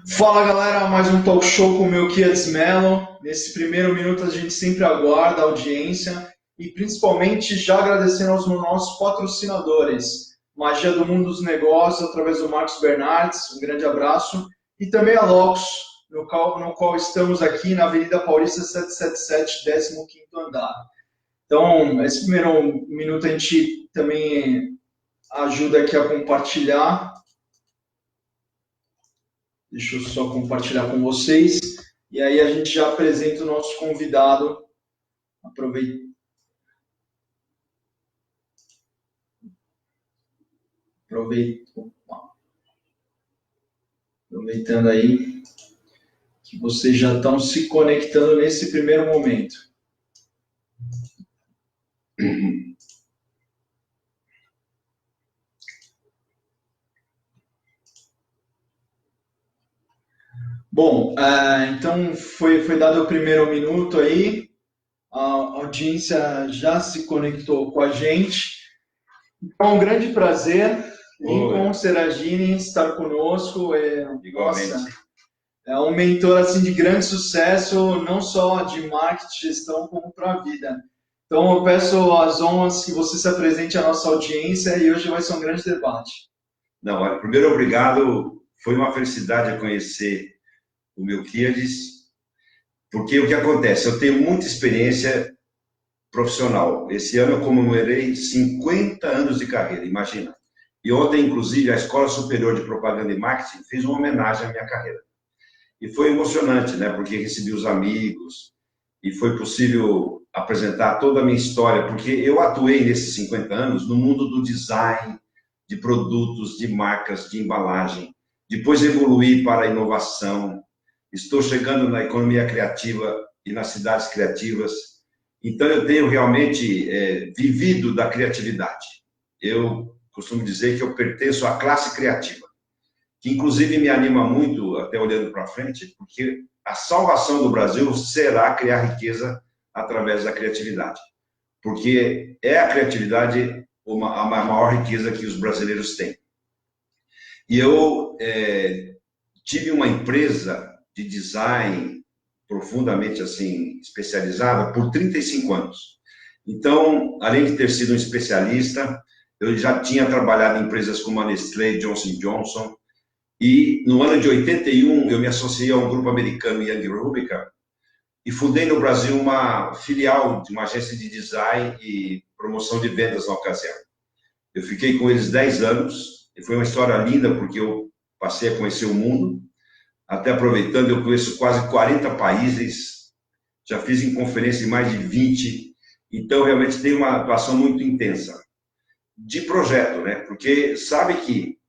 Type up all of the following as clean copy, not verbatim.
Fala galera, mais um talk show com o Melquiades Mello. Nesse primeiro minuto a gente sempre aguarda a audiência e principalmente já agradecendo aos nossos patrocinadores. Magia do Mundo dos Negócios, através do Marcos Bernardes, um grande abraço. E também a Locus, no qual estamos aqui na Avenida Paulista 777, 15º andar. Então, esse primeiro minuto a gente também ajuda aqui a compartilhar. Deixa eu só compartilhar com vocês. E aí a gente já apresenta o nosso convidado. Aproveitando aí que vocês já estão se conectando nesse primeiro momento. Bom, então foi dado o primeiro minuto aí, a audiência já se conectou com a gente. Então, é um grande prazer, Lincoln Seragini, estar conosco. Igualmente. Nossa, é um mentor assim, de grande sucesso, não só de marketing, gestão, como para a vida. Então, eu peço as honras que você se apresente à nossa audiência e hoje vai ser um grande debate. Não, olha, primeiro, obrigado. Foi uma felicidade conhecer o Melquiades, porque o que acontece? Eu tenho muita experiência profissional. Esse ano eu comemorei 50 anos de carreira, imagina. E ontem, inclusive, a Escola Superior de Propaganda e Marketing fez uma homenagem à minha carreira. E foi emocionante, né? Porque recebi os amigos e foi possível apresentar toda a minha história, porque eu atuei nesses 50 anos no mundo do design, de produtos, de marcas, de embalagem. Depois evoluí para a inovação. Estou chegando na economia criativa e nas cidades criativas. Então, eu tenho realmente vivido da criatividade. Eu costumo dizer que eu pertenço à classe criativa, que inclusive me anima muito, até olhando para frente, porque a salvação do Brasil será criar riqueza através da criatividade. Porque é a criatividade a maior riqueza que os brasileiros têm. E eu tive uma empresa de design profundamente assim especializada por 35 anos. Então, além de ter sido um especialista, eu já tinha trabalhado em empresas como a Nestlé, Johnson Johnson, e no ano de 81 eu me associei a um grupo americano, Young Rubicon, e fundei no Brasil uma filial de uma agência de design e promoção de vendas na ocasião. Eu fiquei com eles 10 anos, e foi uma história linda, porque eu passei a conhecer o mundo. Até aproveitando, eu conheço quase 40 países, já fiz em conferência em mais de 20, então realmente tem uma atuação muito intensa. De projeto, né? Porque sabe que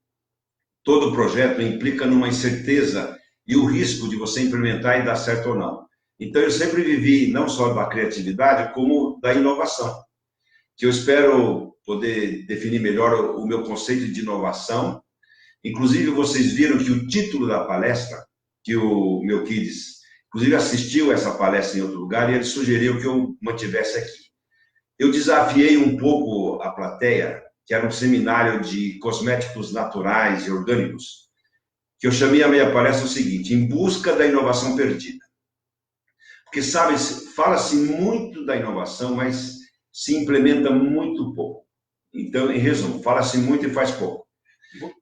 todo projeto implica numa incerteza e o risco de você implementar e dar certo ou não. Então eu sempre vivi não só da criatividade, como da inovação, que eu espero poder definir melhor o meu conceito de inovação. Inclusive, vocês viram que o título da palestra, que o Melquiades, inclusive, assistiu essa palestra em outro lugar e ele sugeriu que eu mantivesse aqui. Eu desafiei um pouco a plateia, que era um seminário de cosméticos naturais e orgânicos, que eu chamei a minha palestra o seguinte: em busca da inovação perdida. Porque, sabe, fala-se muito da inovação, mas se implementa muito pouco. Então, em resumo, fala-se muito e faz pouco.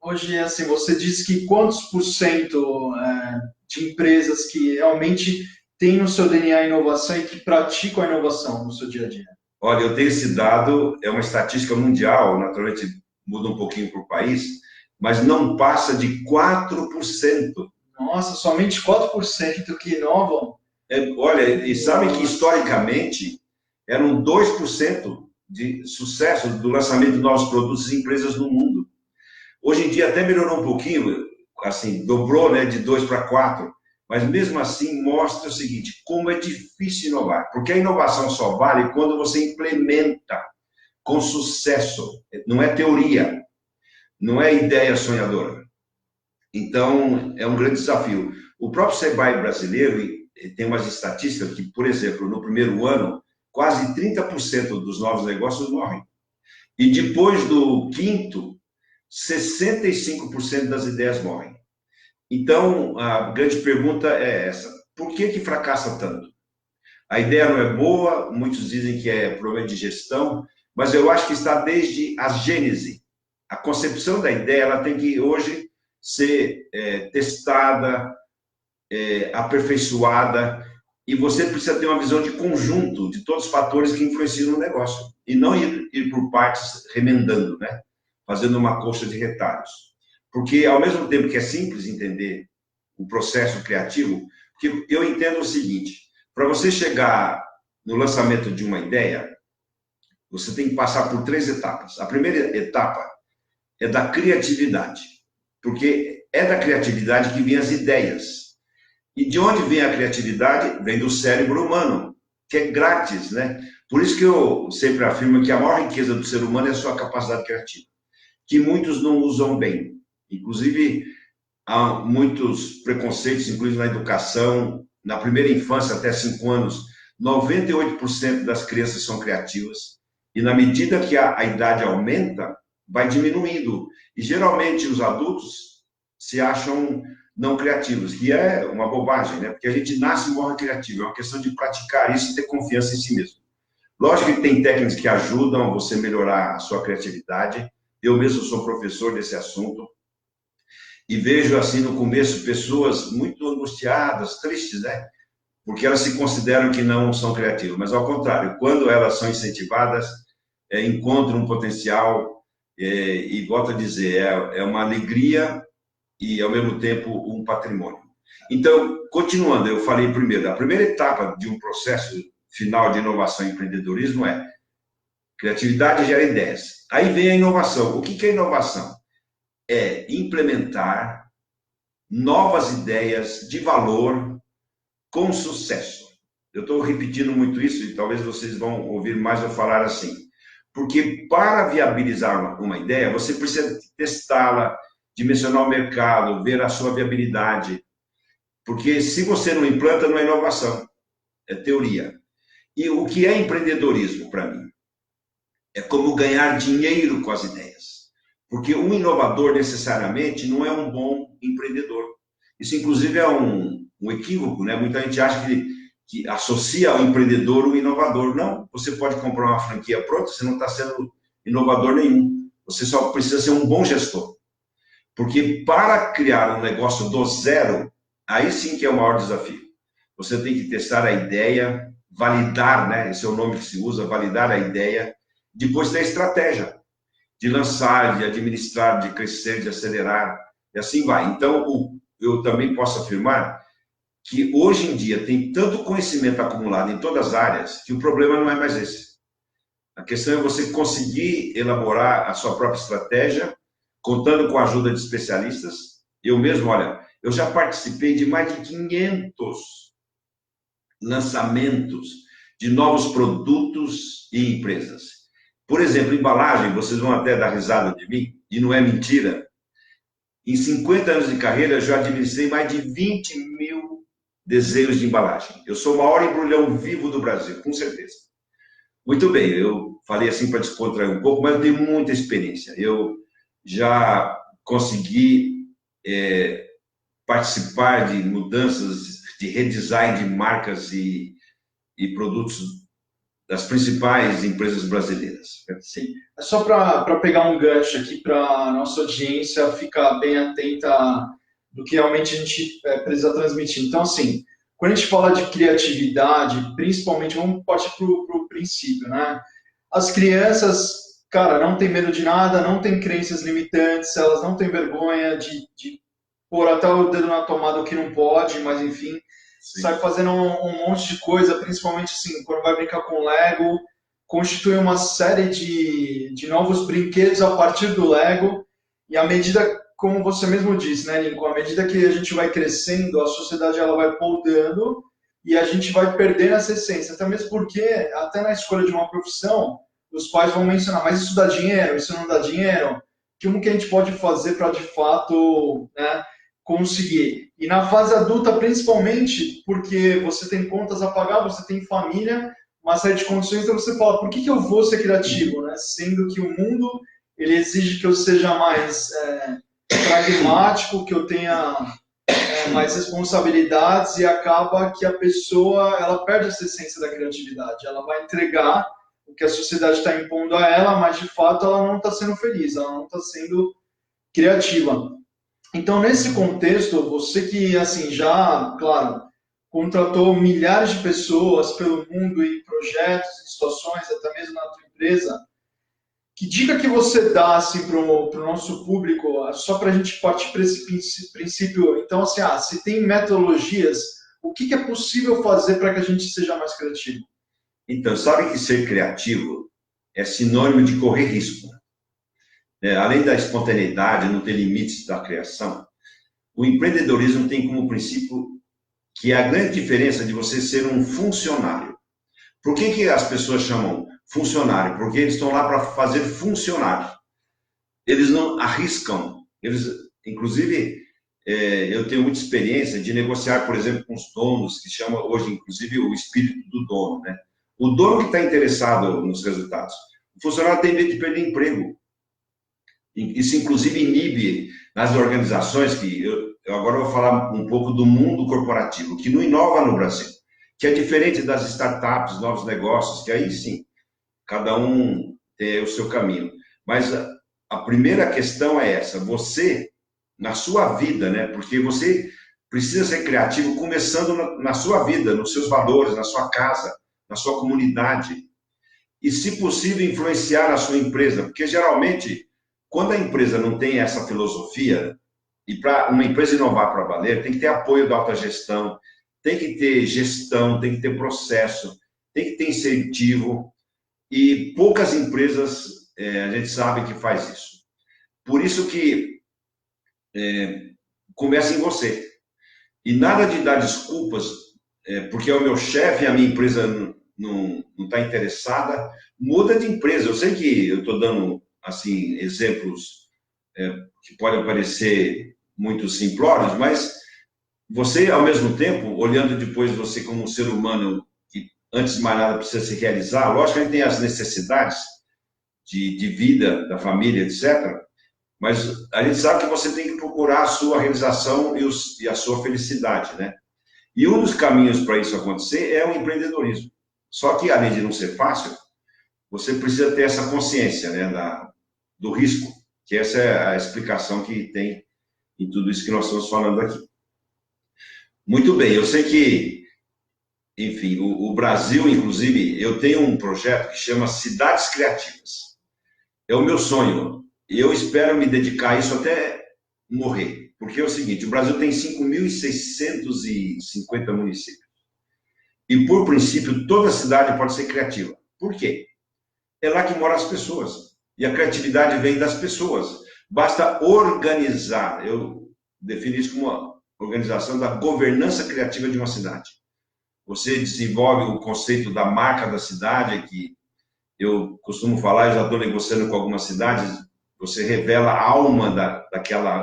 Hoje, assim, você disse que quantos por cento de empresas que realmente têm no seu DNA a inovação e que praticam a inovação no seu dia a dia? Olha, eu tenho esse dado, é uma estatística mundial, naturalmente muda um pouquinho por país, mas não passa de 4%. Nossa, somente 4% que inovam? Olha, e sabe que historicamente eram 2% de sucesso do lançamento de novos produtos em empresas no mundo. Hoje em dia até melhorou um pouquinho, assim, dobrou, né, de 2 para 4, mas mesmo assim mostra o seguinte: como é difícil inovar, porque a inovação só vale quando você implementa com sucesso, não é teoria, não é ideia sonhadora. Então, é um grande desafio. O próprio Sebrae brasileiro tem umas estatísticas que, por exemplo, no primeiro ano, quase 30% dos novos negócios morrem. E depois do quinto, 65% das ideias morrem. Então, a grande pergunta é essa: por que fracassa tanto? A ideia não é boa, muitos dizem que é problema de gestão, mas eu acho que está desde a gênese. A concepção da ideia ela tem que hoje ser testada, aperfeiçoada, e você precisa ter uma visão de conjunto de todos os fatores que influenciam no negócio, e não ir por partes remendando, né? Fazendo uma colcha de retalhos. Porque, ao mesmo tempo que é simples entender o processo criativo, porque eu entendo o seguinte: para você chegar no lançamento de uma ideia, você tem que passar por 3 etapas. A primeira etapa é da criatividade, porque é da criatividade que vêm as ideias. E de onde vem a criatividade? Vem do cérebro humano, que é grátis, né? Por isso que eu sempre afirmo que a maior riqueza do ser humano é a sua capacidade criativa, que muitos não usam bem. Inclusive, há muitos preconceitos, inclusive na educação, na primeira infância, até 5 anos, 98% das crianças são criativas, e na medida que a idade aumenta, vai diminuindo. E geralmente os adultos se acham não criativos, que é uma bobagem, né? Porque a gente nasce e morre criativo, é uma questão de praticar isso e ter confiança em si mesmo. Lógico que tem técnicas que ajudam você a melhorar a sua criatividade. Eu mesmo sou professor desse assunto, e vejo, assim, no começo, pessoas muito angustiadas, tristes, né? Porque elas se consideram que não são criativas. Mas, ao contrário, quando elas são incentivadas, encontram um potencial, e volto a dizer, é uma alegria e, ao mesmo tempo, um patrimônio. Então, continuando, eu falei primeiro, a primeira etapa de um processo final de inovação e empreendedorismo é criatividade gera ideias. Aí vem a inovação. O que é inovação? É implementar novas ideias de valor com sucesso. Eu estou repetindo muito isso e talvez vocês vão ouvir mais eu falar assim. Porque para viabilizar uma ideia, você precisa testá-la, dimensionar o mercado, ver a sua viabilidade. Porque se você não implanta, não é inovação, é teoria. E o que é empreendedorismo para mim? É como ganhar dinheiro com as ideias. Porque um inovador, necessariamente, não é um bom empreendedor. Isso, inclusive, é um equívoco, né? Muita gente acha que associa ao empreendedor o inovador. Não, você pode comprar uma franquia pronta, você não está sendo inovador nenhum. Você só precisa ser um bom gestor. Porque para criar um negócio do zero, aí sim que é o maior desafio. Você tem que testar a ideia, validar, né? Esse é o nome que se usa, validar a ideia, depois ter a estratégia de lançar, de administrar, de crescer, de acelerar, e assim vai. Então, eu também posso afirmar que hoje em dia tem tanto conhecimento acumulado em todas as áreas que o problema não é mais esse. A questão é você conseguir elaborar a sua própria estratégia, contando com a ajuda de especialistas. Eu mesmo, olha, eu já participei de mais de 500 lançamentos de novos produtos e empresas. Por exemplo, embalagem, vocês vão até dar risada de mim, e não é mentira. Em 50 anos de carreira, eu já administrei mais de 20 mil desenhos de embalagem. Eu sou o maior embrulhão vivo do Brasil, com certeza. Muito bem, eu falei assim para descontrair um pouco, mas eu tenho muita experiência. Eu já consegui participar de mudanças, de redesign de marcas e produtos das principais empresas brasileiras. Sim. É só para pegar um gancho aqui para a nossa audiência ficar bem atenta do que realmente a gente precisa transmitir. Então, assim, quando a gente fala de criatividade, principalmente, vamos partir para o princípio, né? As crianças, cara, não tem medo de nada, não tem crenças limitantes, elas não têm vergonha de pôr até o dedo na tomada o que não pode, mas enfim, sim, sai fazendo um monte de coisa, principalmente assim, quando vai brincar com Lego, constitui uma série de novos brinquedos a partir do Lego, e à medida, como você mesmo disse, né, Lincoln, à medida que a gente vai crescendo, a sociedade ela vai podando, e a gente vai perdendo essa essência, até mesmo porque, até na escolha de uma profissão, os pais vão mencionar, mas isso dá dinheiro, isso não dá dinheiro, como que a gente pode fazer para, de fato, né, conseguir. E na fase adulta, principalmente, porque você tem contas a pagar, você tem família, uma série de condições, então você fala, por que eu vou ser criativo? Né? Sendo que o mundo ele exige que eu seja mais pragmático, que eu tenha mais responsabilidades e acaba que a pessoa ela perde essa essência da criatividade. Ela vai entregar o que a sociedade está impondo a ela, mas de fato ela não está sendo feliz, ela não está sendo criativa. Então, nesse contexto, você que assim já, claro, contratou milhares de pessoas pelo mundo em projetos, em situações, até mesmo na tua empresa, que dica que você dá assim, para o nosso público, só para a gente partir para esse princípio? Então, assim, se tem metodologias, o que é possível fazer para que a gente seja mais criativo? Então, sabe que ser criativo é sinônimo de correr risco. Além da espontaneidade, não ter limites da criação, o empreendedorismo tem como princípio que é a grande diferença de você ser um funcionário. Por que as pessoas chamam funcionário? Porque eles estão lá para fazer funcionar. Eles não arriscam. Inclusive, eu tenho muita experiência de negociar, por exemplo, com os donos, que chama hoje, inclusive, o espírito do dono. Né? O dono que está interessado nos resultados. O funcionário tem medo de perder emprego. Isso, inclusive, inibe nas organizações, que eu agora vou falar um pouco do mundo corporativo, que não inova no Brasil, que é diferente das startups, novos negócios, que aí sim, cada um tem o seu caminho. Mas a primeira questão é essa, você, na sua vida, né? Porque você precisa ser criativo começando na sua vida, nos seus valores, na sua casa, na sua comunidade. E, se possível, influenciar a sua empresa, porque geralmente, quando a empresa não tem essa filosofia, e para uma empresa inovar para valer, tem que ter apoio da alta gestão, tem que ter gestão, tem que ter processo, tem que ter incentivo, e poucas empresas a gente sabe que faz isso. Por isso que começa em você. E nada de dar desculpas, porque é o meu chefe e a minha empresa não está interessada, muda de empresa. Eu sei que eu estou dando assim, exemplos que podem parecer muito simplórios, mas você, ao mesmo tempo, olhando depois você como um ser humano que, antes de mais nada, precisa se realizar, lógico que a gente tem as necessidades de vida, da família, etc., mas a gente sabe que você tem que procurar a sua realização e a sua felicidade, né? E um dos caminhos para isso acontecer é o empreendedorismo. Só que, além de não ser fácil, você precisa ter essa consciência, né, do risco, que essa é a explicação que tem em tudo isso que nós estamos falando aqui. Muito bem, eu sei que, enfim, o Brasil, inclusive, eu tenho um projeto que chama Cidades Criativas. É o meu sonho. E eu espero me dedicar a isso até morrer. Porque é o seguinte, o Brasil tem 5.650 municípios. E, por princípio, toda cidade pode ser criativa. Por quê? É lá que moram as pessoas. E a criatividade vem das pessoas. Basta organizar. Eu defino isso como uma organização da governança criativa de uma cidade. Você desenvolve o conceito da marca da cidade, que eu costumo falar, eu já estou negociando com algumas cidades, você revela a alma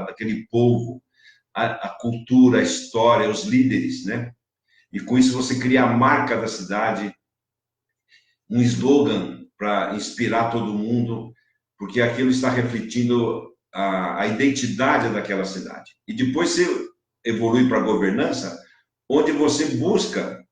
daquele povo, a cultura, a história, os líderes, né? E com isso você cria a marca da cidade, um slogan para inspirar todo mundo, porque aquilo está refletindo a identidade daquela cidade. E depois você evolui para a governança, onde você busca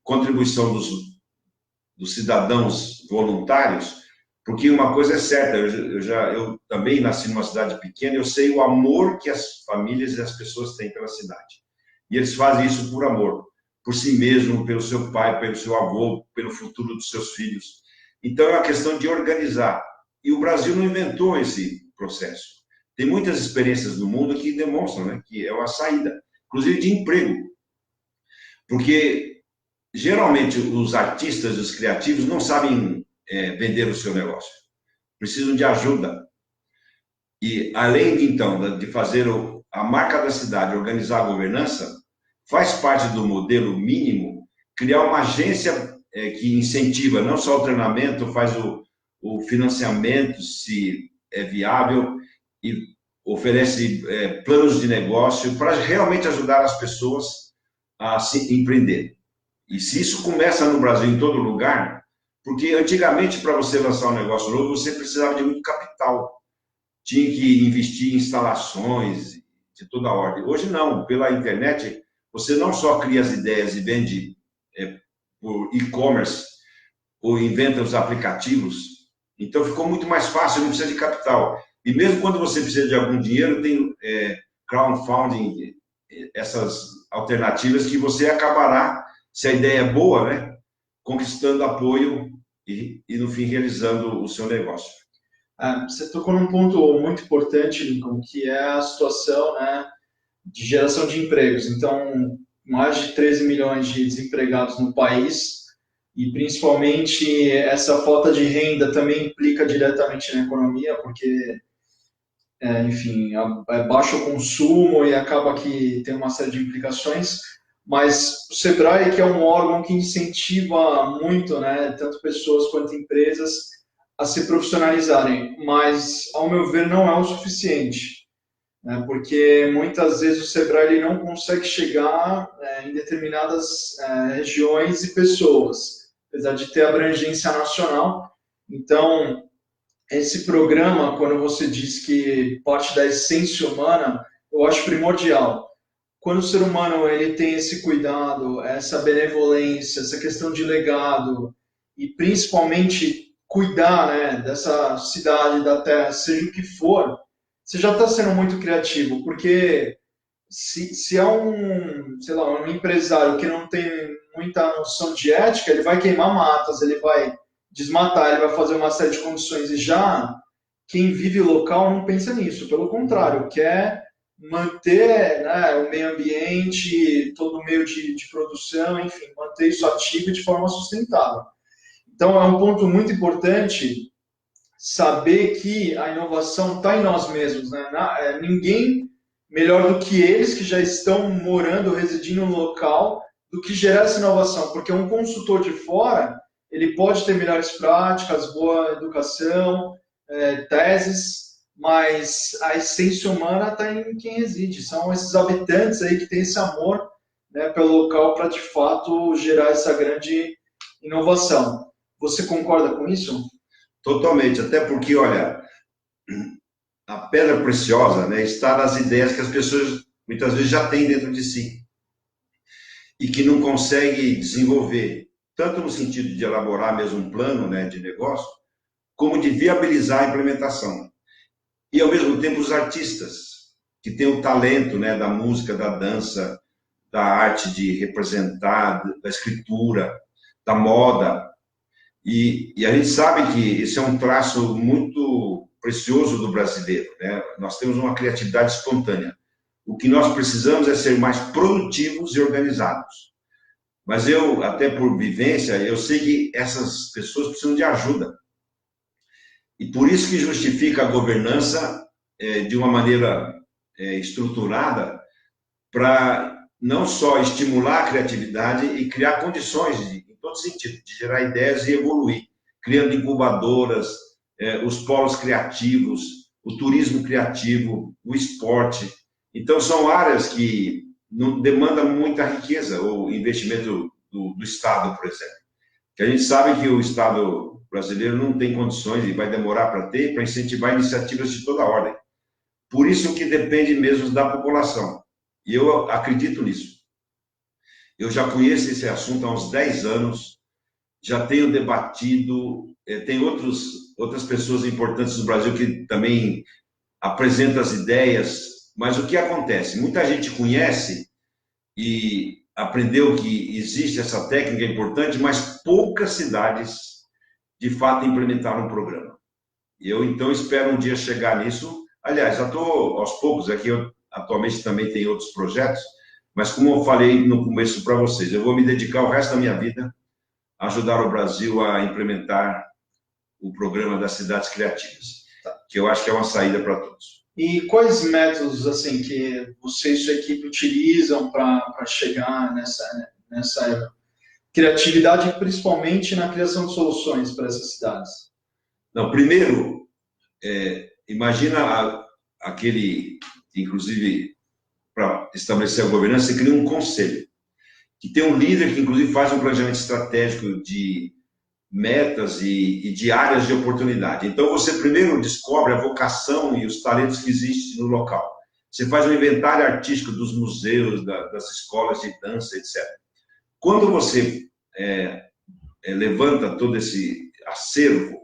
contribuição dos cidadãos voluntários, porque uma coisa é certa, eu também nasci numa cidade pequena, eu sei o amor que as famílias e as pessoas têm pela cidade. E eles fazem isso por amor, por si mesmo, pelo seu pai, pelo seu avô, pelo futuro dos seus filhos. Então é uma questão de organizar. E o Brasil não inventou esse processo. Tem muitas experiências no mundo que demonstram, né, que é uma saída, inclusive de emprego. Porque geralmente os artistas, os criativos, não sabem vender o seu negócio. Precisam de ajuda. E além, então, de fazer a marca da cidade, organizar a governança, faz parte do modelo mínimo criar uma agência que incentiva não só o treinamento, faz o financiamento, se é viável, e oferece planos de negócio para realmente ajudar as pessoas a se empreender. E se isso começa no Brasil, em todo lugar, porque antigamente, para você lançar um negócio novo, você precisava de muito capital. Tinha que investir em instalações, de toda a ordem. Hoje não, pela internet, você não só cria as ideias e vende por e-commerce, ou inventa os aplicativos, então ficou muito mais fácil, não precisa de capital. E mesmo quando você precisa de algum dinheiro, tem crowdfunding, essas alternativas que você acabará, se a ideia é boa, né, conquistando apoio e no fim, realizando o seu negócio. Você tocou num ponto muito importante, Lincoln, que é a situação, né, de geração de empregos. Então, mais de 13 milhões de desempregados no país, e principalmente essa falta de renda também implica diretamente na economia, porque, enfim, é baixo consumo e acaba que tem uma série de implicações. Mas o Sebrae, que é um órgão que incentiva muito, né, tanto pessoas quanto empresas, a se profissionalizarem, mas, ao meu ver, não é o suficiente, né, porque muitas vezes o Sebrae ele não consegue chegar em determinadas regiões e pessoas, apesar de ter abrangência nacional. Então, esse programa, quando você diz que parte da essência humana, eu acho primordial. Quando o ser humano ele tem esse cuidado, essa benevolência, essa questão de legado, e principalmente cuidar, né, dessa cidade, da terra, seja o que for, você já está sendo muito criativo, porque se é sei lá, um empresário que não tem muita noção de ética, ele vai queimar matas, ele vai desmatar, ele vai fazer uma série de condições, e já quem vive local não pensa nisso, pelo contrário, quer manter, né, o meio ambiente, todo o meio de produção, enfim, manter isso ativo de forma sustentável. Então, é um ponto muito importante saber que a inovação está em nós mesmos, né? Ninguém melhor do que eles que já estão morando, residindo no local, do que gerar essa inovação, porque um consultor de fora, ele pode ter melhores práticas, boa educação, teses, mas a essência humana está em quem reside, são esses habitantes aí que têm esse amor, né, pelo local para, de fato, gerar essa grande inovação. Você concorda com isso? Totalmente, até porque, olha, a pedra preciosa, né, está nas ideias que as pessoas muitas vezes já têm dentro de si e que não conseguem desenvolver, tanto no sentido de elaborar mesmo um plano, né, de negócio, como de viabilizar a implementação. E, ao mesmo tempo, os artistas, que têm o talento, né, da música, da dança, da arte de representar, da escritura, da moda. E a gente sabe que esse é um traço muito precioso do brasileiro, né? Nós temos uma criatividade espontânea. O que nós precisamos é ser mais produtivos e organizados. Mas eu, até por vivência, eu sei que essas pessoas precisam de ajuda. E por isso que justifica a governança de uma maneira estruturada para não só estimular a criatividade e criar condições, em todo sentido, de gerar ideias e evoluir, criando incubadoras, os polos criativos, o turismo criativo, o esporte. Então, são áreas que não demandam muita riqueza, ou investimento do Estado, por exemplo. Que a gente sabe que o Estado brasileiro não tem condições e vai demorar para ter, para incentivar iniciativas de toda ordem. Por isso que depende mesmo da população. E eu acredito nisso. Eu já conheço esse assunto há uns 10 anos, já tenho debatido, tem outras pessoas importantes do Brasil que também apresentam as ideias, mas o que acontece? Muita gente conhece e aprendeu que existe essa técnica importante, mas poucas cidades, de fato, implementaram um programa. Eu, então, espero um dia chegar nisso. Aliás, já estou aos poucos, aqui eu atualmente também tenho outros projetos, mas como eu falei no começo para vocês, eu vou me dedicar o resto da minha vida a ajudar o Brasil a implementar o programa das cidades criativas, que eu acho que é uma saída para todos. E quais métodos assim que você e sua equipe utilizam para chegar nessa criatividade, principalmente na criação de soluções para essas cidades? Não, primeiro, imagina aquele, inclusive, para estabelecer a governança, você cria um conselho, que tem um líder que, inclusive, faz um planejamento estratégico de metas e de áreas de oportunidade. Então, você primeiro descobre a vocação e os talentos que existem no local. você faz um inventário artístico dos museus, das escolas de dança, etc. Quando você levanta todo esse acervo,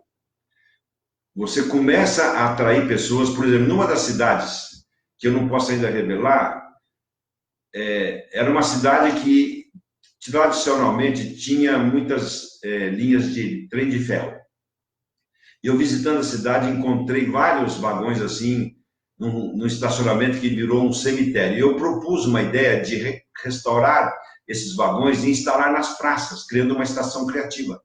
você começa a atrair pessoas. Por exemplo, numa das cidades, que eu não posso ainda revelar, era uma cidade que tradicionalmente tinha muitas linhas de trem de ferro. E eu, visitando a cidade, encontrei vários vagões assim, no estacionamento que virou um cemitério. E eu propus uma ideia de restaurar esses vagões e instalar nas praças, criando uma estação criativa,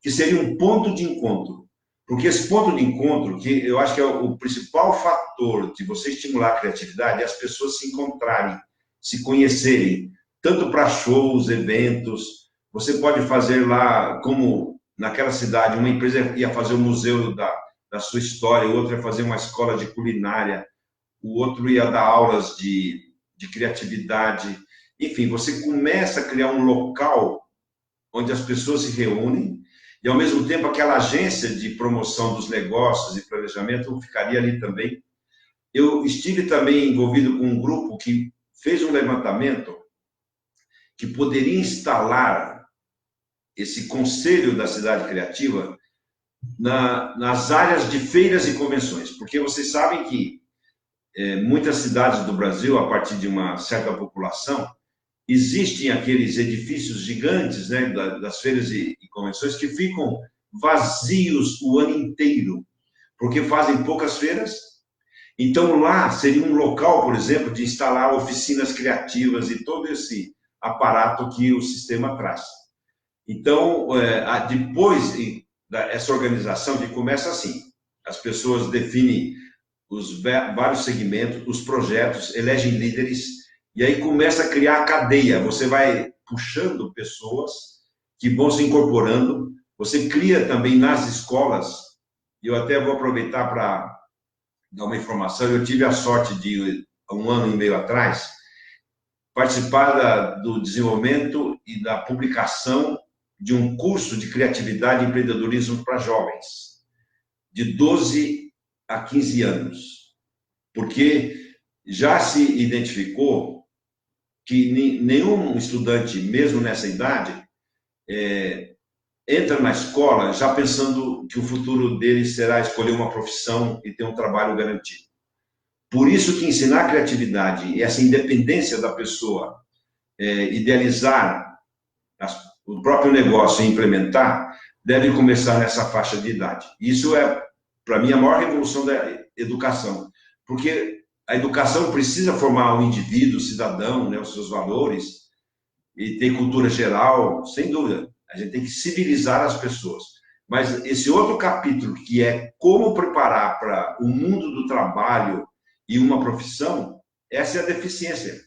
que seria um ponto de encontro. Porque esse ponto de encontro, que eu acho que é o principal fator de você estimular a criatividade, é as pessoas se encontrarem, se conhecerem, tanto para shows, eventos. Você pode fazer lá, como naquela cidade, uma empresa ia fazer o museu da sua história, o outro ia fazer uma escola de culinária, o outro ia dar aulas de criatividade. Enfim, você começa a criar um local onde as pessoas se reúnem e, ao mesmo tempo, aquela agência de promoção dos negócios e planejamento ficaria ali também. Eu estive também envolvido com um grupo que fez um levantamento que poderia instalar esse conselho da cidade criativa nas áreas de feiras e convenções, porque vocês sabem que muitas cidades do Brasil, a partir de uma certa população, existem aqueles edifícios gigantes, né, das feiras e convenções que ficam vazios o ano inteiro, porque fazem poucas feiras. Então, lá seria um local, por exemplo, de instalar oficinas criativas e todo esse aparato que o sistema traz. Então, depois dessa organização, que começa assim, as pessoas definem os vários segmentos, os projetos, elegem líderes, e aí começa a criar a cadeia. Você vai puxando pessoas que vão se incorporando. Você cria também nas escolas, e eu até vou aproveitar para dar uma informação. Eu tive a sorte de, há 1 ano e meio atrás, participar do desenvolvimento e da publicação de um curso de criatividade e empreendedorismo para jovens, de 12 a 15 anos. Porque já se identificou que nenhum estudante, mesmo nessa idade, entra na escola já pensando que o futuro dele será escolher uma profissão e ter um trabalho garantido. Por isso que ensinar criatividade e essa independência da pessoa, idealizar o próprio negócio e implementar, deve começar nessa faixa de idade. Isso é, para mim, a maior revolução da educação, porque a educação precisa formar o indivíduo, o cidadão, né, os seus valores, e ter cultura geral, sem dúvida. A gente tem que civilizar as pessoas. Mas esse outro capítulo, que é como preparar para o mundo do trabalho e uma profissão, essa é a deficiência.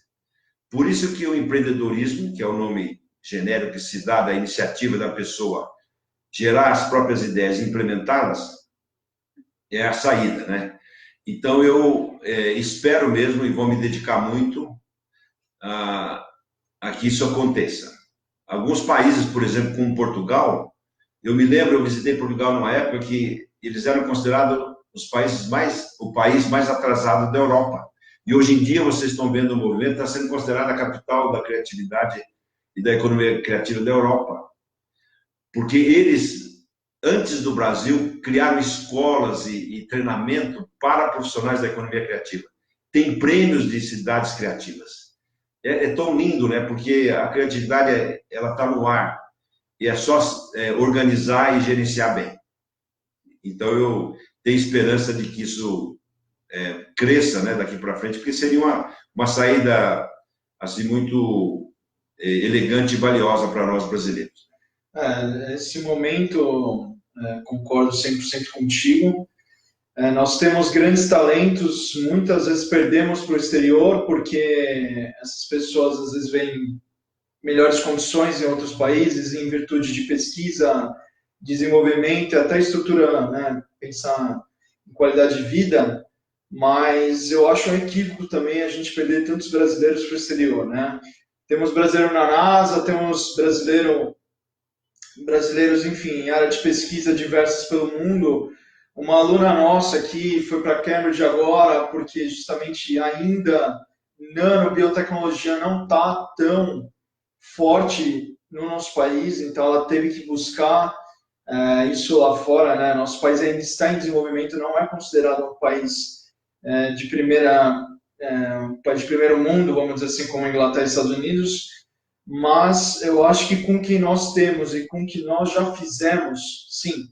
Por isso que o empreendedorismo, que é o nome genérico que se dá da iniciativa da pessoa gerar as próprias ideias e implementá-las, é a saída, né? Então, eu espero mesmo e vou me dedicar muito a que isso aconteça. Alguns países, por exemplo, como Portugal, eu me lembro, eu visitei Portugal numa época que eles eram considerados o país mais atrasado da Europa. E hoje em dia, vocês estão vendo o movimento, está sendo considerado a capital da criatividade e da economia criativa da Europa. Porque eles, antes do Brasil, criaram escolas e treinamento para profissionais da economia criativa. Tem prêmios de cidades criativas. É tão lindo, né? Porque a criatividade, ela está no ar. E é só organizar e gerenciar bem. Então, eu tenho esperança de que isso cresça, né, daqui para frente, porque seria uma saída assim, muito elegante e valiosa para nós brasileiros. Nesse momento, concordo 100% contigo. Nós temos grandes talentos, muitas vezes perdemos para o exterior, porque essas pessoas às vezes veem melhores condições em outros países, em virtude de pesquisa, desenvolvimento, até estrutura, né, pensar em qualidade de vida, mas eu acho um equívoco também a gente perder tantos brasileiros para o exterior, né? Temos brasileiro na NASA, temos brasileiros, enfim, em área de pesquisa diversas pelo mundo, Uma aluna nossa que foi para Cambridge agora, porque justamente ainda nanobiotecnologia não está tão forte no nosso país, então ela teve que buscar isso lá fora, né? Nosso país ainda está em desenvolvimento, não é considerado um país de país de primeiro mundo, vamos dizer assim, como a Inglaterra e Estados Unidos, mas eu acho que com o que nós temos e com o que nós já fizemos, sim,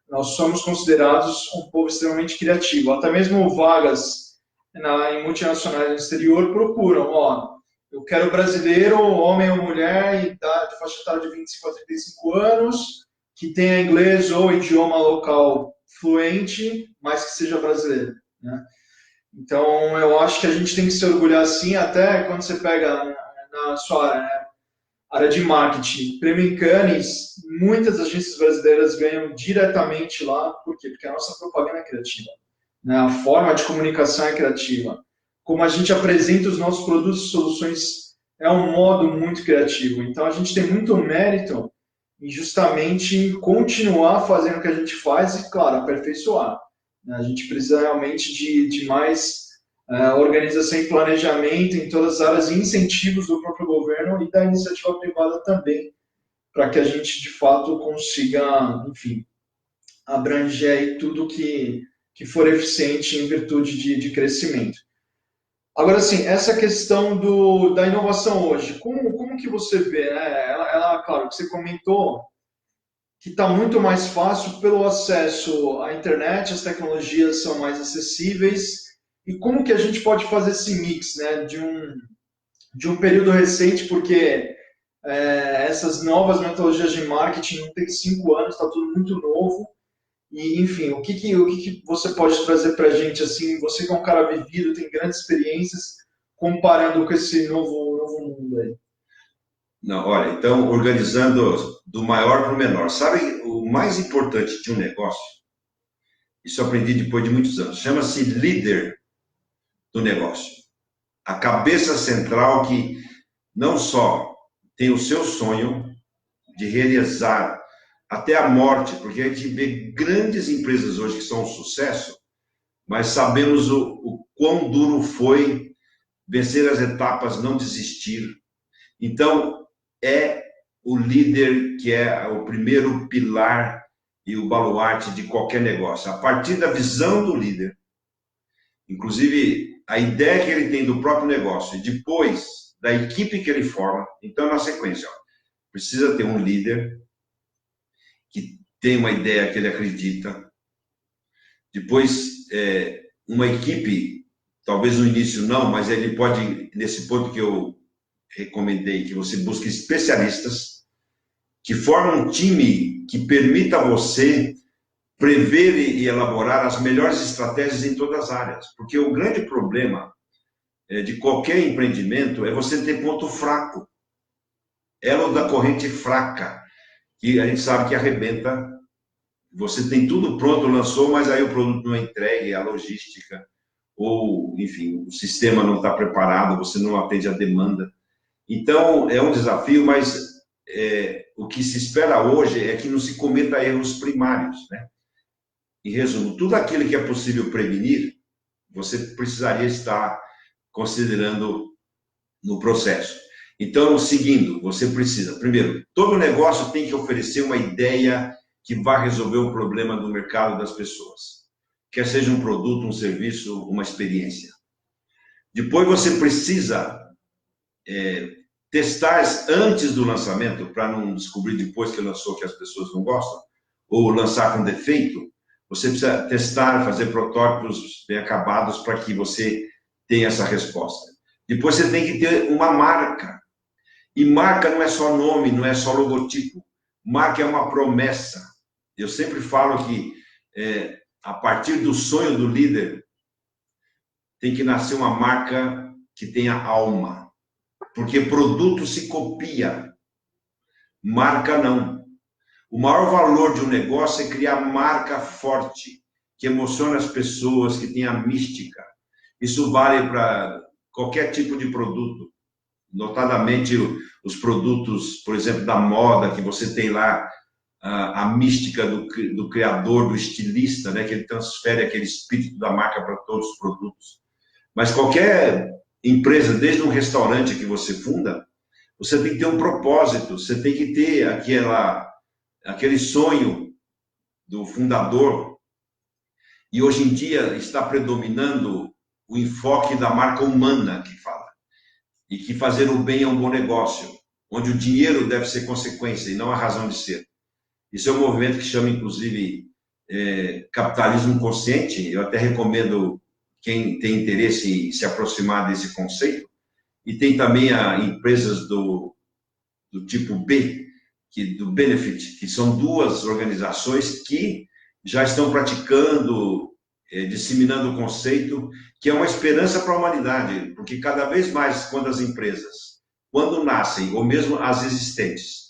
nós somos considerados um povo extremamente criativo. Até mesmo vagas em multinacionais no exterior procuram, ó, eu quero brasileiro, homem ou mulher, de faixa etária de 25 a 35 anos, que tenha inglês ou idioma local fluente, mas que seja brasileiro, né? Então, eu acho que a gente tem que se orgulhar, sim, até quando você pega na sua área, né? Área de marketing. Prêmio em Cannes, muitas agências brasileiras ganham diretamente lá. Por quê? Porque a nossa propaganda é criativa, né? A forma de comunicação é criativa. Como a gente apresenta os nossos produtos e soluções é um modo muito criativo. Então, a gente tem muito mérito em justamente continuar fazendo o que a gente faz e, claro, aperfeiçoar. A gente precisa realmente de mais organização e planejamento em todas as áreas e incentivos do próprio governo e da iniciativa privada também, para que a gente, de fato, consiga, enfim, abranger aí tudo que for eficiente em virtude de crescimento. Agora, sim, essa questão da inovação hoje, como que você vê, né? Claro, que você comentou que está muito mais fácil pelo acesso à internet, as tecnologias são mais acessíveis. E como que a gente pode fazer esse mix, né, de um período recente, porque essas novas metodologias de marketing não tem 5 anos, está tudo muito novo. E, enfim, o que você pode trazer para a gente, assim, você que é um cara vivido, tem grandes experiências, comparando com esse novo mundo aí? Não, olha, então, organizando do maior para o menor. Sabe o mais importante de um negócio? Isso eu aprendi depois de muitos anos. Chama-se líder do negócio. A cabeça central que não só tem o seu sonho de realizar até a morte, porque a gente vê grandes empresas hoje que são um sucesso, mas sabemos o quão duro foi vencer as etapas, não desistir. Então, é o líder que é o primeiro pilar e o baluarte de qualquer negócio. A partir da visão do líder, inclusive a ideia que ele tem do próprio negócio e depois da equipe que ele forma, então na sequência, precisa ter um líder que tem uma ideia que ele acredita, depois uma equipe, talvez no início não, mas ele pode, nesse ponto que eu recomendei, que você busque especialistas que formam um time que permita a você prever e elaborar as melhores estratégias em todas as áreas. Porque o grande problema de qualquer empreendimento é você ter ponto fraco. Elo da corrente fraca, que a gente sabe que arrebenta. Você tem tudo pronto, lançou, mas aí o produto não é entregue, a logística, ou, enfim, o sistema não está preparado, você não atende a demanda. Então, é um desafio, mas o que se espera hoje é que não se cometa erros primários, né? Em resumo, tudo aquilo que é possível prevenir, você precisaria estar considerando no processo. Então, seguindo, você precisa, primeiro, todo negócio tem que oferecer uma ideia que vai resolver um problema do mercado das pessoas, quer seja um produto, um serviço, uma experiência. Depois você precisa testar antes do lançamento, para não descobrir depois que lançou que as pessoas não gostam, ou lançar com defeito. Você precisa testar, fazer protótipos bem acabados para que você tenha essa resposta. Depois você tem que ter uma marca. E marca não é só nome, não é só logotipo. Marca é uma promessa. Eu sempre falo que a partir do sonho do líder tem que nascer uma marca que tenha alma. Porque produto se copia, marca não. O maior valor de um negócio é criar marca forte, que emociona as pessoas, que tenha mística. Isso vale para qualquer tipo de produto, notadamente os produtos, por exemplo, da moda, que você tem lá a mística do criador, do estilista, né, que ele transfere aquele espírito da marca para todos os produtos. Mas qualquer empresa, desde um restaurante que você funda, você tem que ter um propósito, você tem que ter aquele sonho do fundador. E hoje em dia está predominando o enfoque da marca humana, que fala. E que fazer o bem é um bom negócio, onde o dinheiro deve ser consequência e não a razão de ser. Isso é um movimento que chama, inclusive, capitalismo consciente. Eu até recomendo quem tem interesse em se aproximar desse conceito. E tem também empresas do tipo B, do Benefit, que são duas organizações que já estão praticando, disseminando o conceito, que é uma esperança para a humanidade, porque cada vez mais, quando as empresas, quando nascem, ou mesmo as existentes,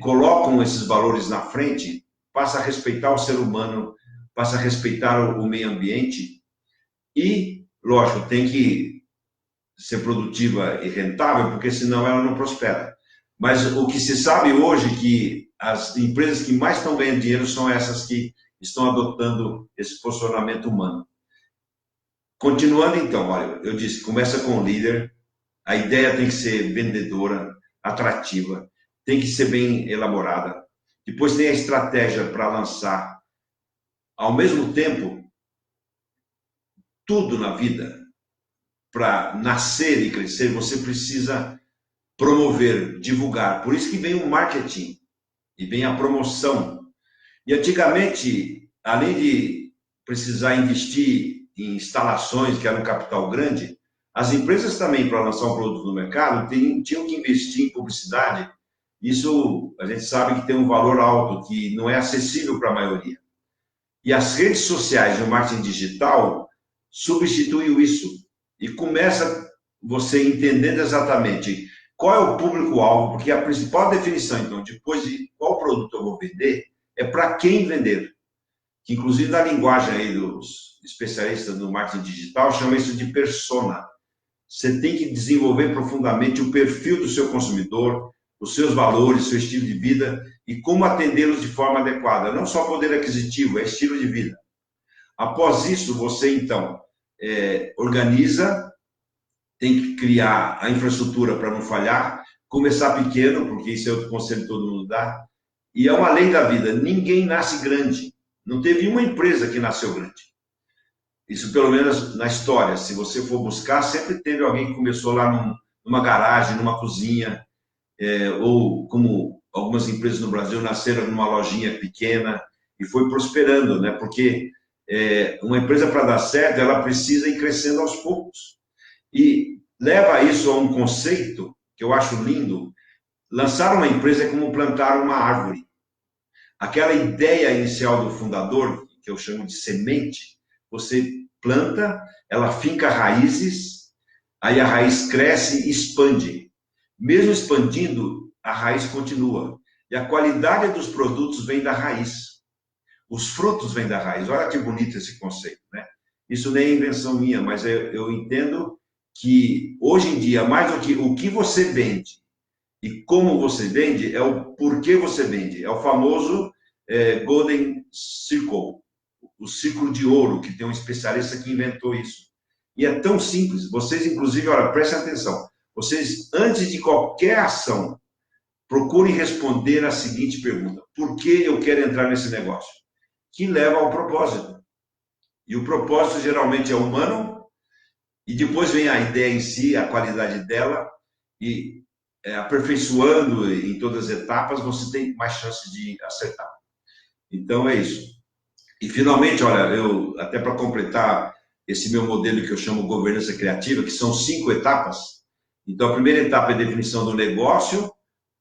colocam esses valores na frente, passa a respeitar o ser humano, passa a respeitar o meio ambiente e, lógico, tem que ser produtiva e rentável, porque senão ela não prospera. Mas o que se sabe hoje é que as empresas que mais estão ganhando dinheiro são essas que estão adotando esse posicionamento humano. Continuando então, olha, eu disse, começa com o líder, a ideia tem que ser vendedora, atrativa, tem que ser bem elaborada. Depois tem a estratégia para lançar. Ao mesmo tempo, tudo na vida, para nascer e crescer, você precisa promover, divulgar. Por isso que vem o marketing e vem a promoção. E antigamente, além de precisar investir em instalações, que era um capital grande, as empresas também, para lançar um produto no mercado, tinham que investir em publicidade. Isso a gente sabe que tem um valor alto, que não é acessível para a maioria. E as redes sociais e o marketing digital substituiu isso. E começa você entendendo exatamente qual é o público-alvo, porque a principal definição, então, depois de qual produto eu vou vender, é para quem vender. Que, inclusive, na linguagem aí dos especialistas no marketing digital, chama isso de persona. Você tem que desenvolver profundamente o perfil do seu consumidor, os seus valores, seu estilo de vida e como atendê-los de forma adequada. Não só poder aquisitivo, é estilo de vida. Após isso, você, então, organiza, tem que criar a infraestrutura para não falhar, começar pequeno, porque isso é outro conselho que todo mundo dá, e é uma lei da vida, ninguém nasce grande. Não teve uma empresa que nasceu grande. Isso, pelo menos, na história. Se você for buscar, sempre teve alguém que começou lá numa garagem, numa cozinha, ou como algumas empresas no Brasil nasceram numa lojinha pequena e foi prosperando, né? Porque uma empresa, para dar certo, ela precisa ir crescendo aos poucos. E leva isso a um conceito que eu acho lindo. Lançar uma empresa é como plantar uma árvore. Aquela ideia inicial do fundador, que eu chamo de semente, você planta, ela finca raízes, aí a raiz cresce e expande. Mesmo expandindo, a raiz continua. E a qualidade dos produtos vem da raiz. Os frutos vêm da raiz. Olha que bonito esse conceito, né? Isso nem é invenção minha, mas eu entendo que, hoje em dia, mais do que o que você vende e como você vende, é o porquê você vende. É o famoso Golden Circle, o ciclo de ouro, que tem um especialista que inventou isso. E é tão simples. Vocês, inclusive, olha, prestem atenção. Vocês, antes de qualquer ação, procurem responder a seguinte pergunta: por que eu quero entrar nesse negócio? Que leva ao propósito. E o propósito geralmente é humano, e depois vem a ideia em si, a qualidade dela, e aperfeiçoando em todas as etapas, você tem mais chance de acertar. Então é isso. E finalmente, olha, até para completar esse meu modelo que eu chamo governança criativa, que são 5 etapas. Então a primeira etapa é a definição do negócio,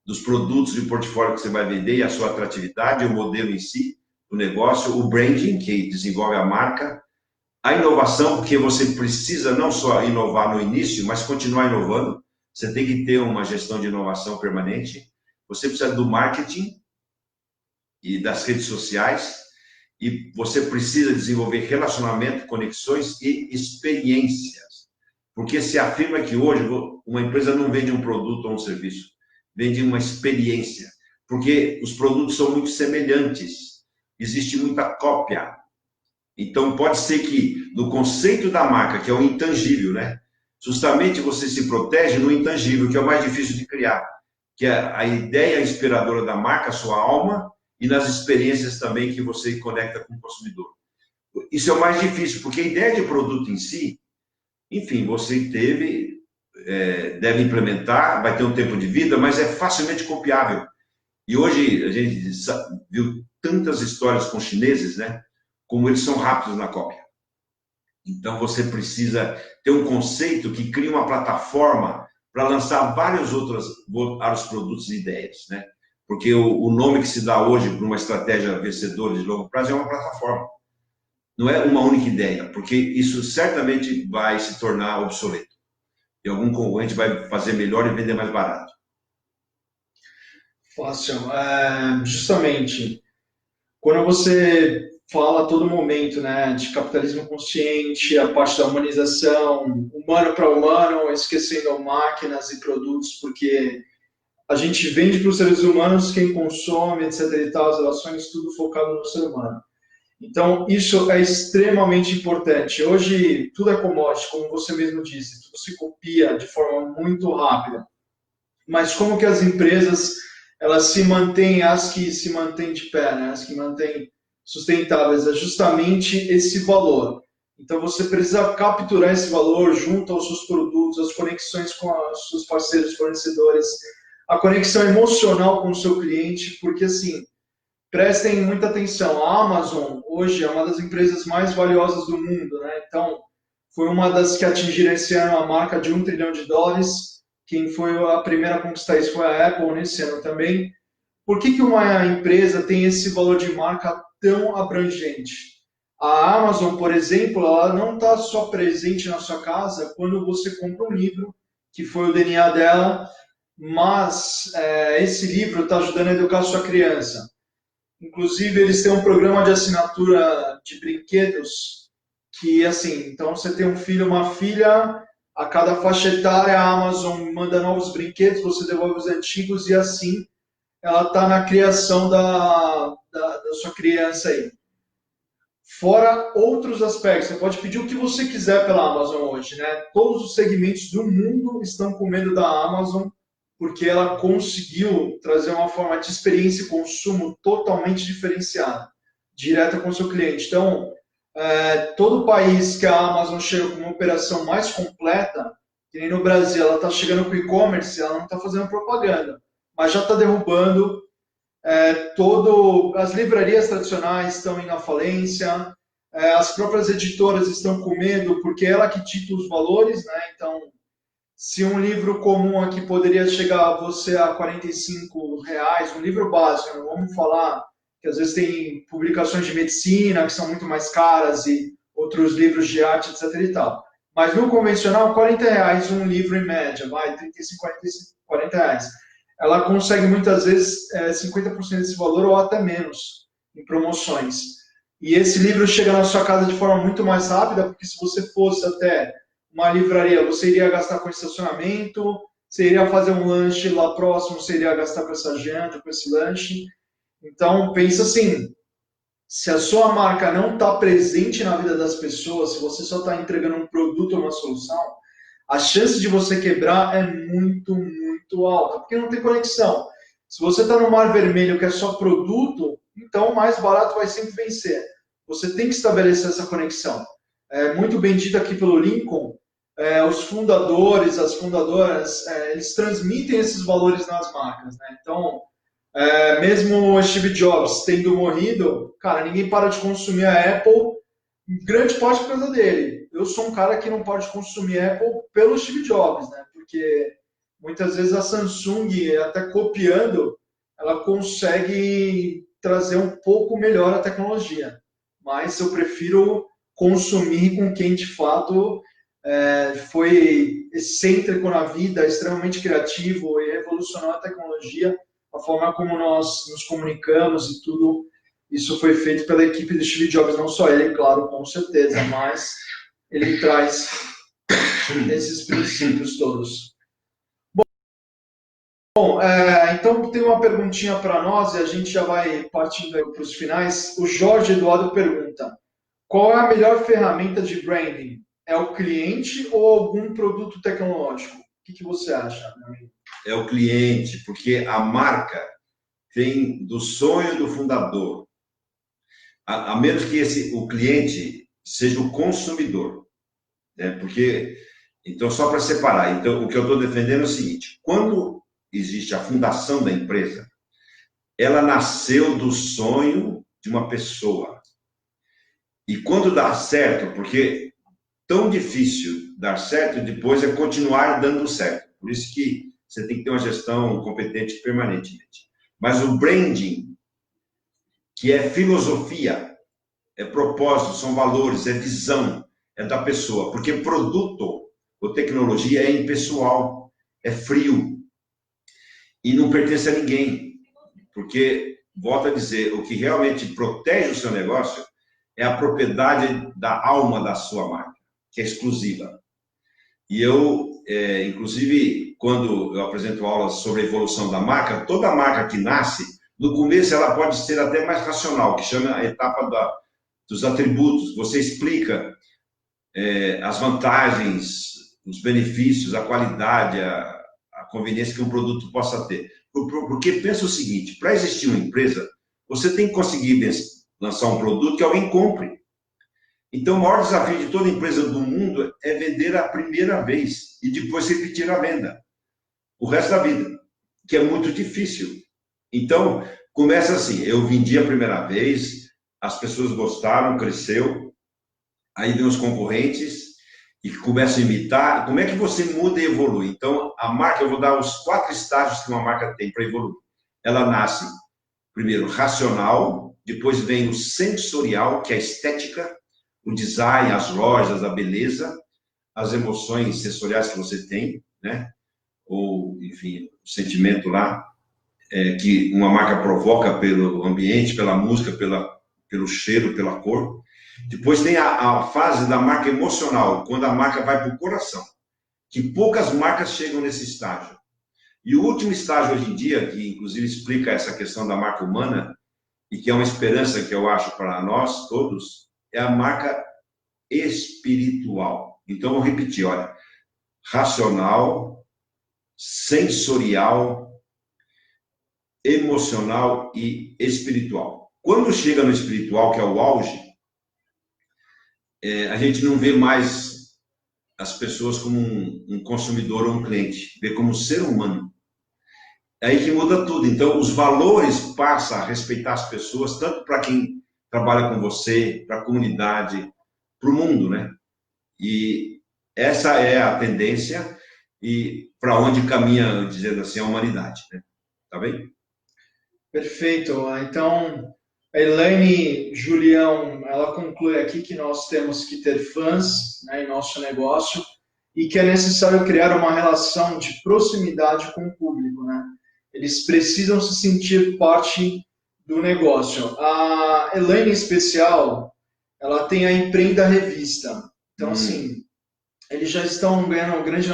dos produtos e portfólio que você vai vender e a sua atratividade, o modelo em si do negócio, o branding, que desenvolve a marca, a inovação, porque você precisa não só inovar no início, mas continuar inovando. Você tem que ter uma gestão de inovação permanente. Você precisa do marketing e das redes sociais. E você precisa desenvolver relacionamento, conexões e experiências. Porque se afirma que hoje uma empresa não vende um produto ou um serviço, vende uma experiência. porque os produtos são muito semelhantes, existe muita cópia. Então, pode ser que, no conceito da marca, que é o intangível, né? Justamente você se protege no intangível, que é o mais difícil de criar, que é a ideia inspiradora da marca, a sua alma, e nas experiências também que você conecta com o consumidor. Isso é o mais difícil, porque a ideia de produto em si, enfim, você deve implementar, vai ter um tempo de vida, mas é facilmente copiável. E hoje a gente viu tantas histórias com chineses, né? Como eles são rápidos na cópia. Então você precisa ter um conceito que cria uma plataforma para lançar vários outros produtos e ideias, né? Porque o nome que se dá hoje para uma estratégia vencedora de longo prazo é uma plataforma. Não é uma única ideia, porque isso certamente vai se tornar obsoleto. E algum concorrente vai fazer melhor e vender mais barato. Fácil. Justamente, quando você fala a todo momento, né, de capitalismo consciente, a parte da humanização, humano para humano, esquecendo máquinas e produtos, porque a gente vende para os seres humanos, quem consome, etc. e tal, as relações, tudo focado no ser humano. Então, isso é extremamente importante. Hoje, tudo é commodity, como você mesmo disse, tudo se copia de forma muito rápida. Mas como que as empresas, elas se mantêm, as que se mantêm de pé, né? As que mantêm sustentáveis, é justamente esse valor. Então, você precisa capturar esse valor junto aos seus produtos, as conexões com os seus parceiros, fornecedores, a conexão emocional com o seu cliente, porque, assim, prestem muita atenção, a Amazon hoje é uma das empresas mais valiosas do mundo, né? Então, foi uma das que atingiram esse ano a marca de $1 trilhão. Quem foi a primeira a conquistar isso foi a Apple nesse ano também. Por que uma empresa tem esse valor de marca tão abrangente? A Amazon, por exemplo, ela não está só presente na sua casa quando você compra um livro, que foi o DNA dela, mas esse livro está ajudando a educar a sua criança. Inclusive, eles têm um programa de assinatura de brinquedos que, assim, então você tem um filho, uma filha, a cada faixa etária a Amazon manda novos brinquedos, você devolve os antigos e assim ela está na criação da sua criança aí. Fora outros aspectos, você pode pedir o que você quiser pela Amazon hoje, né? Todos os segmentos do mundo estão com medo da Amazon, porque ela conseguiu trazer uma forma de experiência e consumo totalmente diferenciada, direta com o seu cliente. Então, todo país que a Amazon chega com uma operação mais completa, que nem no Brasil, ela está chegando com e-commerce, ela não está fazendo propaganda, mas já está derrubando. As livrarias tradicionais estão indo à falência, as próprias editoras estão com medo, porque ela que dita os valores, né? Então, se um livro comum aqui poderia chegar a você a R$45, um livro básico, não vamos falar que às vezes tem publicações de medicina que são muito mais caras e outros livros de arte, etc. e tal. Mas no convencional, R$40 um livro em média, vai, 35, 40 reais. Ela consegue muitas vezes 50% desse valor ou até menos em promoções. E esse livro chega na sua casa de forma muito mais rápida, porque se você fosse até uma livraria, você iria gastar com estacionamento, você iria fazer um lanche lá próximo, você iria gastar com essa janta, com esse lanche. Então, pensa assim, se a sua marca não está presente na vida das pessoas, se você só está entregando um produto ou uma solução, a chance de você quebrar é muito, muito alta, porque não tem conexão. Se você está no mar vermelho, que é só produto, então o mais barato vai sempre vencer. Você tem que estabelecer essa conexão. Muito bem dito aqui pelo Lincoln, os fundadores, as fundadoras, eles transmitem esses valores nas marcas, né? Então, mesmo o Steve Jobs tendo morrido, cara, ninguém para de consumir a Apple, em grande parte por causa dele. Eu sou um cara que não pode consumir Apple pelo Steve Jobs, né? Porque muitas vezes a Samsung, até copiando, ela consegue trazer um pouco melhor a tecnologia. Mas eu prefiro consumir com quem de fato foi excêntrico na vida, extremamente criativo e revolucionou a tecnologia, a forma como nós nos comunicamos e tudo. Isso foi feito pela equipe do Steve Jobs, não só ele, claro, com certeza, mas ele traz esses princípios todos. Bom, Então tem uma perguntinha para nós e a gente já vai partindo para os finais. O Jorge Eduardo pergunta: qual é a melhor ferramenta de branding? É o cliente ou algum produto tecnológico? O que você acha, meu amigo? É o cliente, porque a marca vem do sonho do fundador, a menos que o cliente seja o consumidor, né? Porque, então, só para separar, então, o que eu estou defendendo é o seguinte: quando existe a fundação da empresa, ela nasceu do sonho de uma pessoa. E quando dá certo, porque tão difícil dar certo, depois é continuar dando certo. Por isso que você tem que ter uma gestão competente permanentemente. Mas o branding, que é filosofia, é propósito, são valores, é visão, é da pessoa. Porque produto ou tecnologia é impessoal, é frio e não pertence a ninguém. Porque, volto a dizer, o que realmente protege o seu negócio é a propriedade da alma da sua marca, que é exclusiva. E eu, inclusive, quando eu apresento aulas sobre a evolução da marca, toda marca que nasce, no começo ela pode ser até mais racional, que chama a etapa dos atributos. Você explica as vantagens, os benefícios, a qualidade, a conveniência que um produto possa ter. Porque pensa o seguinte: para existir uma empresa, você tem que conseguir lançar um produto que alguém compre. Então, o maior desafio de toda empresa do mundo é vender a primeira vez e depois repetir a venda o resto da vida, que é muito difícil. Então, começa assim: eu vendi a primeira vez, as pessoas gostaram, cresceu, aí vem os concorrentes e começam a imitar. Como é que você muda e evolui? Então, a marca, eu vou dar os 4 estágios que uma marca tem para evoluir. Ela nasce, primeiro, racional, depois vem o sensorial, que é a estética, o design, as lojas, a beleza, as emoções sensoriais que você tem, né? Ou, enfim, o sentimento lá que uma marca provoca pelo ambiente, pela música, pelo cheiro, pela cor. Depois tem a fase da marca emocional, quando a marca vai para o coração, que poucas marcas chegam nesse estágio. E o último estágio hoje em dia, que inclusive explica essa questão da marca humana, e que é uma esperança que eu acho para nós todos, é a marca espiritual. Então, vou repetir, olha: racional, sensorial, emocional e espiritual. Quando chega no espiritual, que é o auge, a gente não vê mais as pessoas como um consumidor ou um cliente, vê como um ser humano. É aí que muda tudo. Então, os valores passam a respeitar as pessoas, tanto para quem trabalha com você, para a comunidade, para o mundo, né? E essa é a tendência e para onde caminha, dizendo assim, a humanidade, né? Tá bem? Perfeito. Então, a Elaine Julião, ela conclui aqui que nós temos que ter fãs, né, em nosso negócio e que é necessário criar uma relação de proximidade com o público, né? Eles precisam se sentir parte do negócio. A Elaine, em especial, ela tem a Empreenda Revista. Então, assim, eles já estão ganhando grande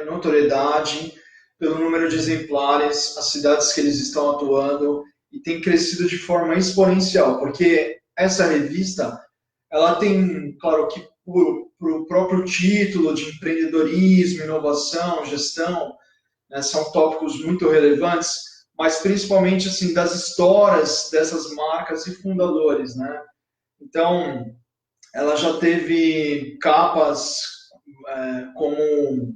notoriedade pelo número de exemplares, as cidades que eles estão atuando, e tem crescido de forma exponencial, porque essa revista, ela tem, claro que por o próprio título de empreendedorismo, inovação, gestão, né, são tópicos muito relevantes, mas principalmente assim das histórias dessas marcas e fundadores, né? Então, ela já teve capas como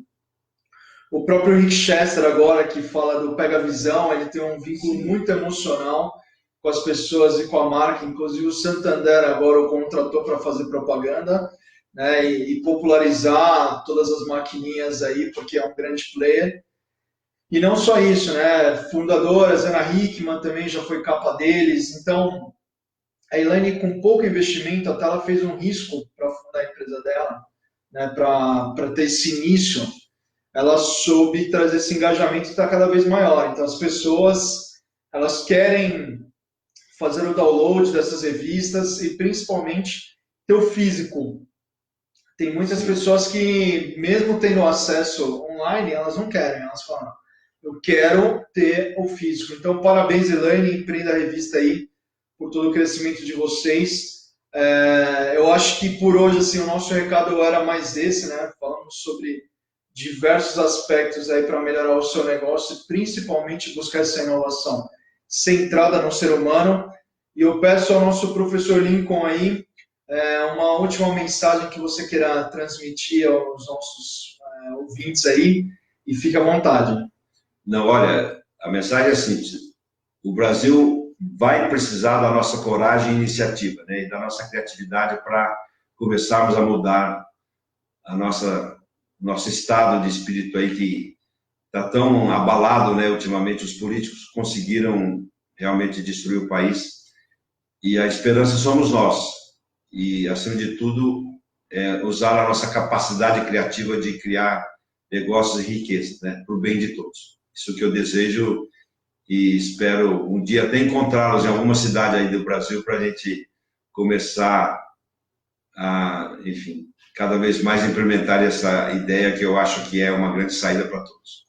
o próprio Rick Chester agora, que fala do Pega Visão, ele tem um vínculo muito emocional com as pessoas e com a marca. Inclusive o Santander agora o contratou para fazer propaganda, né, e popularizar todas as maquininhas aí, porque é um grande player. E não só isso, né? Fundadora, Zena Hickman também já foi capa deles. Então, a Elaine, com pouco investimento, até ela fez um risco para fundar a empresa dela, né, para ter esse início. Ela soube trazer esse engajamento que está cada vez maior. Então, as pessoas, elas querem fazer o download dessas revistas e, principalmente, ter o físico. Tem muitas pessoas que, mesmo tendo acesso online, elas não querem. Elas falam: eu quero ter o físico. Então, parabéns, Elaine, Empreenda a Revista aí, por todo o crescimento de vocês. Eu acho que por hoje, assim, o nosso recado era mais esse, né? Falamos sobre diversos aspectos aí para melhorar o seu negócio e principalmente buscar essa inovação centrada no ser humano. E eu peço ao nosso professor Lincoln aí uma última mensagem que você queira transmitir aos nossos ouvintes aí, e fique à vontade. Não, olha, a mensagem é simples. O Brasil vai precisar da nossa coragem e iniciativa, né, e da nossa criatividade para começarmos a mudar nosso estado de espírito aí que está tão abalado, né, ultimamente. Os políticos conseguiram realmente destruir o país e a esperança somos nós. E, acima de tudo, usar a nossa capacidade criativa de criar negócios e riqueza, né, para o bem de todos. Isso que eu desejo e espero um dia até encontrá-los em alguma cidade aí do Brasil para a gente começar a, enfim, cada vez mais implementar essa ideia que eu acho que é uma grande saída para todos.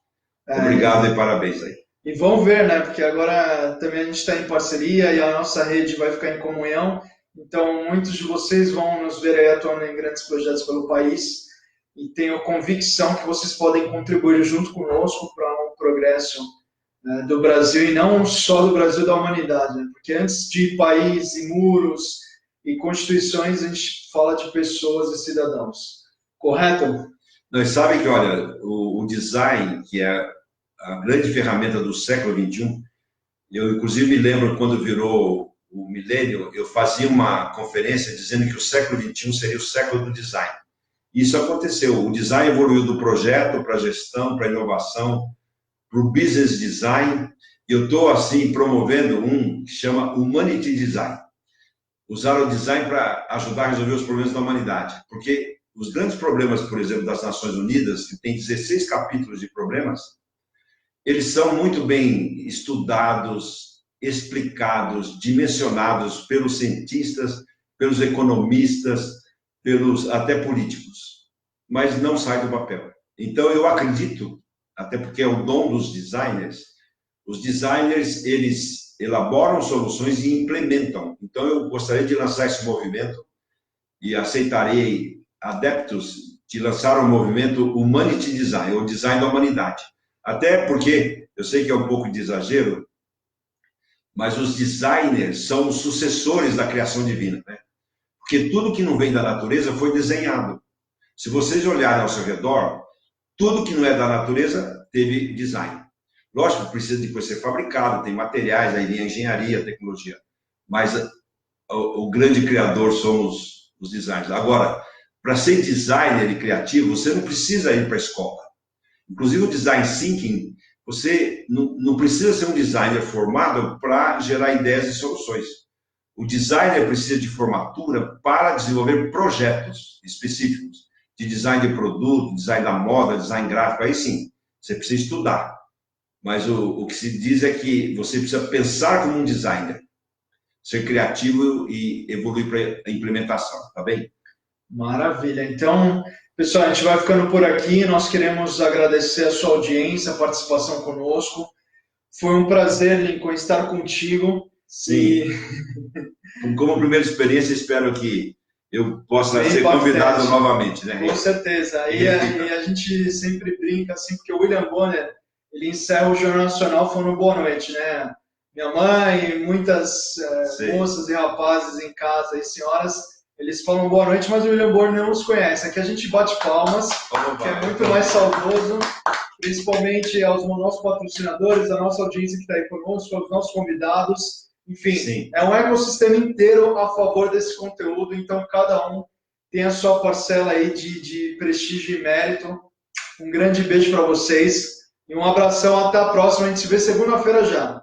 Obrigado e parabéns aí. E vamos ver, né? Porque agora também a gente está em parceria e a nossa rede vai ficar em comunhão. Então, muitos de vocês vão nos ver aí atuando em grandes projetos pelo país e tenho convicção que vocês podem contribuir junto conosco para um progresso do Brasil, e não só do Brasil, da humanidade, né? Porque antes de país e muros e constituições, a gente fala de pessoas e cidadãos. Correto? Nós sabem que, olha, o design, que é a grande ferramenta do século XXI, eu, inclusive, me lembro quando virou o milênio, eu fazia uma conferência dizendo que o século XXI seria o século do design. Isso aconteceu. O design evoluiu do projeto para a gestão, para a inovação, para o business design. Eu estou, assim, promovendo um que chama Humanity Design. Usar o design para ajudar a resolver os problemas da humanidade. Porque os grandes problemas, por exemplo, das Nações Unidas, que tem 16 capítulos de problemas, eles são muito bem estudados, explicados, dimensionados pelos cientistas, pelos economistas, pelos até políticos, mas não sai do papel. Então, eu acredito, até porque é o dom dos designers, os designers, eles elaboram soluções e implementam. Então, eu gostaria de lançar esse movimento e aceitarei adeptos de lançar o movimento Humanity Design, ou Design da Humanidade. Até porque, eu sei que é um pouco de exagero, mas os designers são os sucessores da criação divina, né? Porque tudo que não vem da natureza foi desenhado. Se vocês olharem ao seu redor, tudo que não é da natureza teve design. Lógico que precisa depois ser fabricado, tem materiais, aí vem a engenharia, a tecnologia. Mas o grande criador são os designers. Agora, para ser designer e criativo, você não precisa ir para a escola. Inclusive o design thinking, você não precisa ser um designer formado para gerar ideias e soluções. O designer precisa de formatura para desenvolver projetos específicos, de design de produto, design da moda, design gráfico, aí sim, você precisa estudar. Mas o que se diz é que você precisa pensar como um designer, ser criativo e evoluir para a implementação, tá bem? Maravilha. Então, pessoal, a gente vai ficando por aqui. Nós queremos agradecer a sua audiência, a participação conosco. Foi um prazer, Lincoln, estar contigo. Sim. Como primeira experiência, espero que eu possa ser convidado novamente, né? Com certeza. E a gente sempre brinca assim, porque o William Bonner, ele encerra o Jornal Nacional falando boa noite, né? Minha mãe, muitas moças e rapazes em casa e senhoras, eles falam boa noite, mas o William Bonner não os conhece. Aqui a gente bate palmas, que é muito mais saudoso, principalmente aos nossos patrocinadores, a nossa audiência que está aí conosco, aos nossos convidados. Enfim, sim, é um ecossistema inteiro a favor desse conteúdo, então cada um tem a sua parcela aí de prestígio e mérito. Um grande beijo para vocês e um abração, até a próxima, a gente se vê segunda-feira já.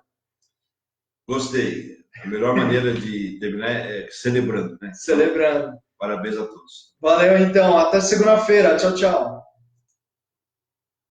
Gostei. A melhor maneira de terminar é celebrando, né? Celebrando. Parabéns a todos. Valeu então, até segunda-feira. Tchau, tchau.